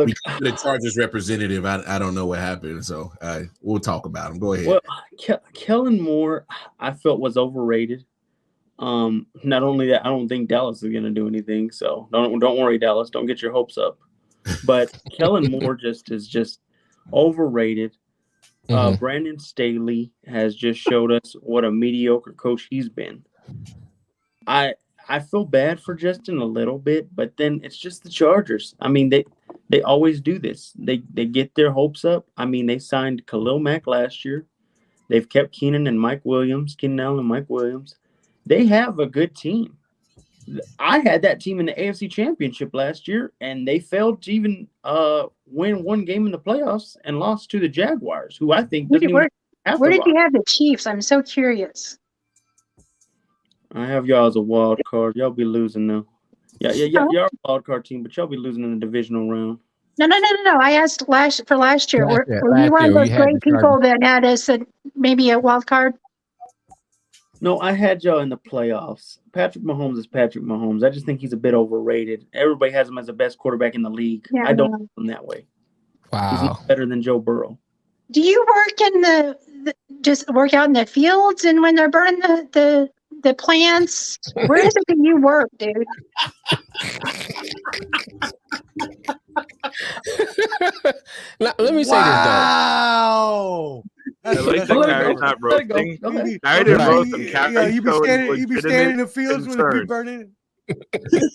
Look, the Chargers representative, I don't know what happened, so we'll talk about him. Go ahead. Well, Kellen Moore, I felt was overrated. Not only that, I don't think Dallas is going to do anything. So don't worry, Dallas. Don't get your hopes up. But Kellen Moore is just overrated. Brandon Staley has just showed us what a mediocre coach he's been. I feel bad for Justin a little bit, but then it's just the Chargers. I mean, they always do this. They get their hopes up. I mean, they signed Khalil Mack last year. They've kept Keenan Allen and Mike Williams. They have a good team. I had that team in the AFC Championship last year, and they failed to even win one game in the playoffs and lost to the Jaguars, who I think doesn't even have Where did you have the Chiefs? I'm so curious. I have y'all as a wild card. Y'all be losing now. Yeah. Y'all a wild card team, but y'all be losing in the divisional round. No. I asked last year. Were you one of those great people that had us at maybe a wild card? No, I had y'all in the playoffs. Patrick Mahomes is Patrick Mahomes. I just think he's a bit overrated. Everybody has him as the best quarterback in the league. Yeah, I don't feel him that way. Wow. He's not better than Joe Burrow. Do you work in just work out in the fields and when they're burning the plants? Where is it that you work, dude? Let me say this, though. I like that Gary's not roasting. Gary didn't roast him. You be standing in the fields when it's burning.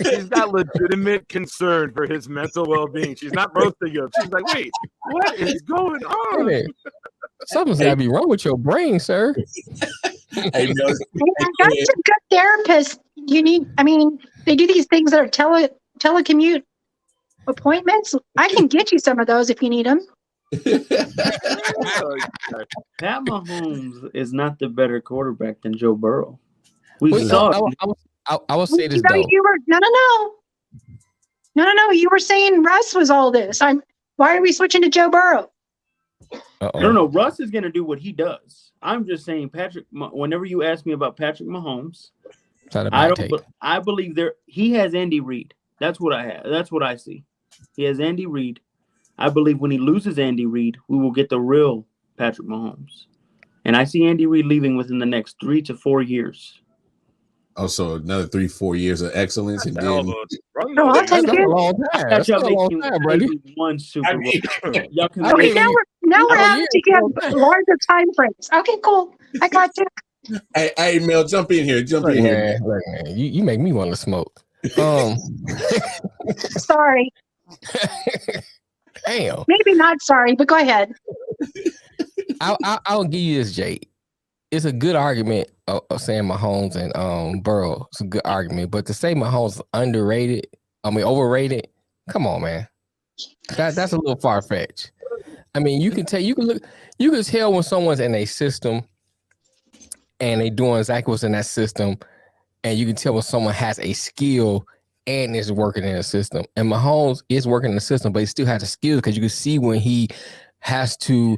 She's got legitimate concern for his mental well-being. She's not roasting him. She's like, wait, what is going on? Something's got to be wrong with your brain, sir. Hey, that's a good therapist. They do these things that are telecommute appointments. I can get you some of those if you need them. Pat Mahomes is not the better quarterback than Joe Burrow. I will say this though. No. You were saying Russ was all this. Why are we switching to Joe Burrow? No. Russ is going to do what he does. I'm just saying, Patrick. Whenever you ask me about Patrick Mahomes, I believe he has Andy Reid. That's what I have. That's what I see. He has Andy Reid. I believe when he loses Andy Reid, we will get the real Patrick Mahomes. And I see Andy Reid leaving within the next 3 to 4 years. Oh, so another 3-4 years of excellence, and then I'll take it. That's a long time, buddy. One Super Bowl. Now we're having to get larger time frames. Okay, cool. I got you. Hey, Mel, jump in here. Man. You make me want to smoke. Sorry. Damn. Maybe not sorry, but go ahead. I'll give you this, Jake. It's a good argument of saying Mahomes and Burrow. It's a good argument, but to say Mahomes overrated. Come on, man. That's a little far fetched. I mean, you can tell when someone's in a system and they doing exactly what's in that system, and you can tell when someone has a skill and is working in a system. And Mahomes is working in the system, but he still has the skills because you can see when he has to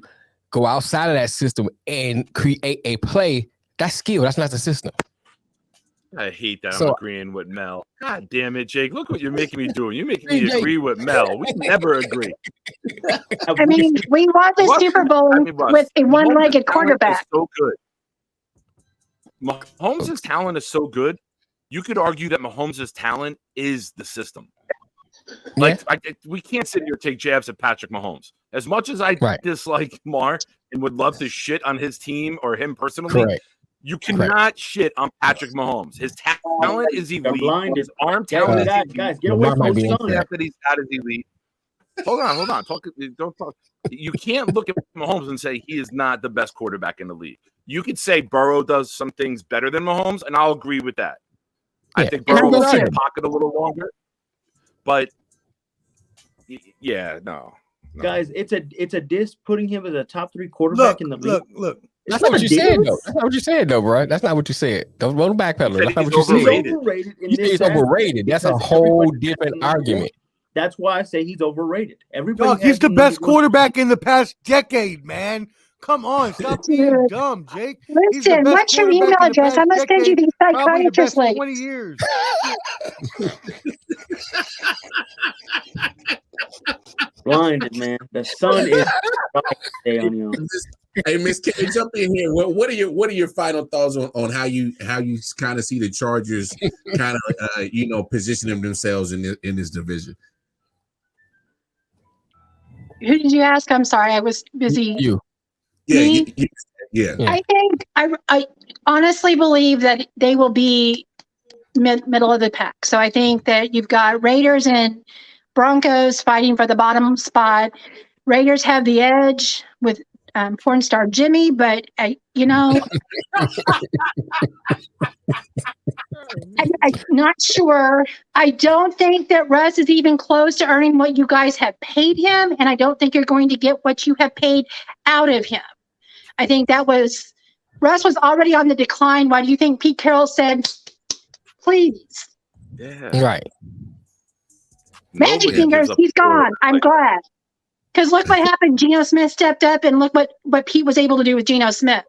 go outside of that system and create a play. That's skill. That's not the system. I hate that. I'm agreeing with Mel. God damn it, Jake. Look what you're making me do. You're making me agree with Mel. We never agree. I mean, we won the Super Bowl with a one-legged quarterback. So good. Mahomes' talent is so good. You could argue that Mahomes' talent is the system. Like, we can't sit here and take jabs at Patrick Mahomes. As much as I dislike Mar and would love to shit on his team or him personally, you cannot shit on Patrick Mahomes. His talent is elite. His arm talent is elite. Guys, get away from the stuff that he's got is elite. Hold on. Don't talk. You can't look at Mahomes and say he is not the best quarterback in the league. You could say Burrow does some things better than Mahomes, and I'll agree with that. I think Burrow will sit in the pocket a little longer. But no. Guys, it's a diss putting him as a top 3 quarterback in the league. Look. That's not what you said, though. That's not what you said, though, bro. That's not what you said. Don't roll the backpedal. That's not what you said. You say he's overrated. That's a whole different argument. That's why I say he's overrated. Everybody, he's the best quarterback in the past decade, man. Come on, stop being dumb, Jake. Listen, what's your email address? I'm gonna send you these psychiatrist links. 20 years. blinded, man. The sun is bright today on you. Hey, Miss K, jump in here. What are your final thoughts on how you kind of see the Chargers kind of positioning themselves in this division? Who did you ask? I'm sorry, I was busy. You. Yeah, yeah. I think I honestly believe that they will be middle of the pack. So I think that you've got Raiders and Broncos fighting for the bottom spot. Raiders have the edge with porn star Jimmy, but I'm not sure. I don't think that Russ is even close to earning what you guys have paid him, and I don't think you're going to get what you have paid out of him. I think Russ was already on the decline. Why do you think Pete Carroll said, please? Yeah. Right. Magic fingers, he's gone. I'm glad. Because look what happened. Geno Smith stepped up, and look what Pete was able to do with Geno Smith.